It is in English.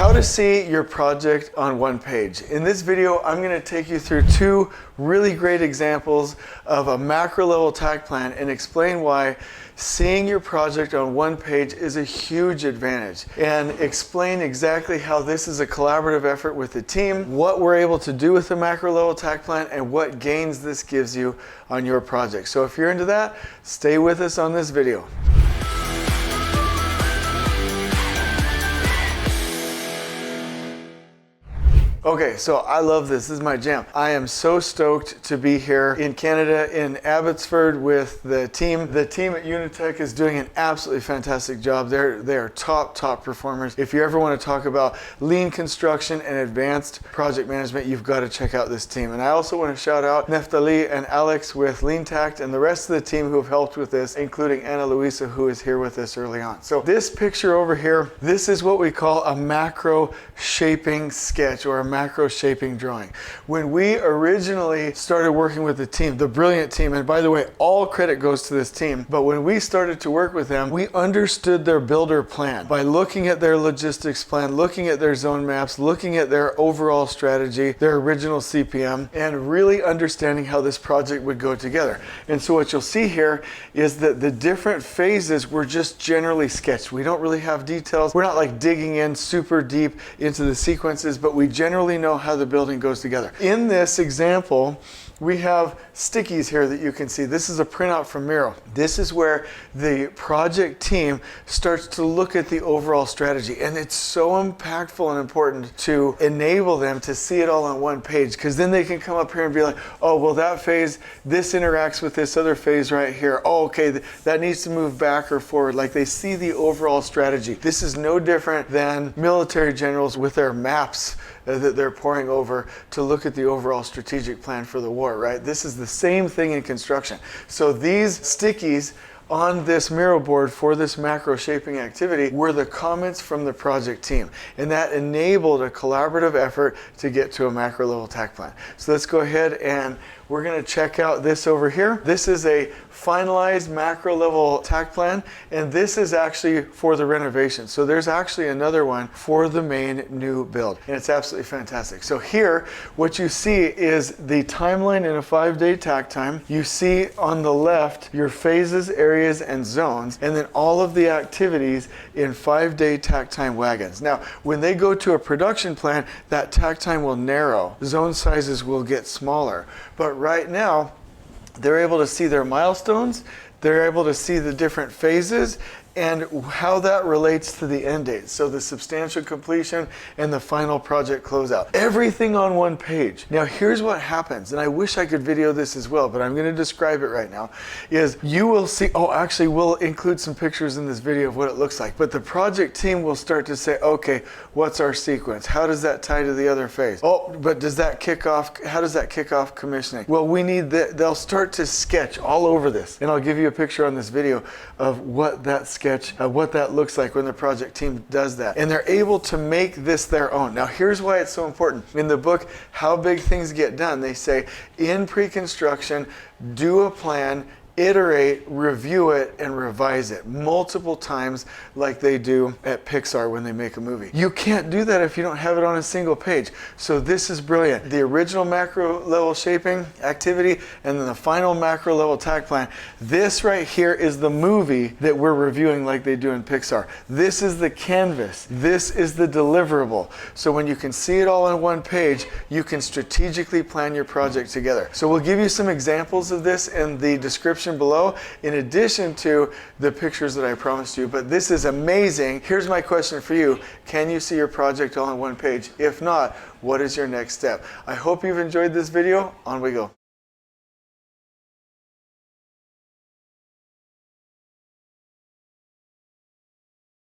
How to see your project on one page. In this video, I'm going to take you through two really great examples of a macro level Takt plan and explain why seeing your project on one page is a huge advantage, and explain exactly how this is a collaborative effort with the team, what we're able to do with the macro level Takt plan, and what gains this gives you on your project. So if you're into that, stay with us on this video. Okay, so I love this. This is my jam. I am so stoked to be here in Canada, in Abbotsford, with the team. The team at Unitech is doing an absolutely fantastic job. They are top performers. If you ever want to talk about lean construction and advanced project management, you've got to check out this team. And I also want to shout out Neftali and Alex with Lean Takt and the rest of the team who have helped with this, including Ana Luisa, who is here with us early on. So this picture over here, this is what we call a macro shaping sketch, or a macro shaping drawing. When we originally started working with the team, the brilliant team, and by the way, all credit goes to this team, but when we started to work with them, we understood their builder plan by looking at their logistics plan, looking at their zone maps, looking at their overall strategy, their original CPM, and really understanding how this project would go together. And so what you'll see here is that the different phases were just generally sketched. We don't really have details. We're not like digging in super deep into the sequences, but we generally know how the building goes together. In this example, we have stickies here that you can see. This is a printout from Miro. This is where the project team starts to look at the overall strategy, and it's so impactful and important to enable them to see it all on one page, because then they can come up here and be like, oh, well, that phase, this interacts with this other phase right here. Oh, okay, that needs to move back or forward. Like, they see the overall strategy. This is no different than military generals with their maps that they're poring over to look at the overall strategic plan for the war, right? This is the same thing in construction. So these stickies on this Miro board for this macro shaping activity were the comments from the project team, and that enabled a collaborative effort to get to a macro level Takt plan. So let's go ahead and we're going to check out this over here. This is a finalized macro level Takt plan, and this is actually for the renovation. So there's actually another one for the main new build, and it's absolutely fantastic. So here, what you see is the timeline in a 5-day Takt time. You see on the left your phases, areas, and zones, and then all of the activities in 5-day Takt time wagons. Now, when they go to a production plan, that Takt time will narrow. Zone sizes will get smaller. But right now, they're able to see their milestones, they're able to see the different phases, and how that relates to the end date. So the substantial completion and the final project closeout. Everything on one page. Now here's what happens, and I wish I could video this as well, but I'm going to describe it right now, is you will see, actually we'll include some pictures in this video of what it looks like, but the project team will start to say, okay, what's our sequence? How does that tie to the other phase? Oh, but does that kick off, how does that kick off commissioning? Well, we need that. They'll start to sketch all over this, and I'll give you a picture on this video of what that sketch, what that looks like when the project team does that. And they're able to make this their own. Now here's why it's so important. In the book, How Big Things Get Done, they say, in pre-construction, do a plan, iterate, review it, and revise it multiple times like they do at Pixar when they make a movie. You can't do that if you don't have it on a single page. So this is brilliant. The original macro level shaping activity and then the final macro level Takt plan. This right here is the movie that we're reviewing like they do in Pixar. This is the canvas. This is the deliverable. So when you can see it all on one page, you can strategically plan your project together. So we'll give you some examples of this in the description below, in addition to the pictures that I promised you. But this is amazing. Here's my question for you. Can you see your project all on one page? If not, what is your next step? I hope you've enjoyed this video. On we go.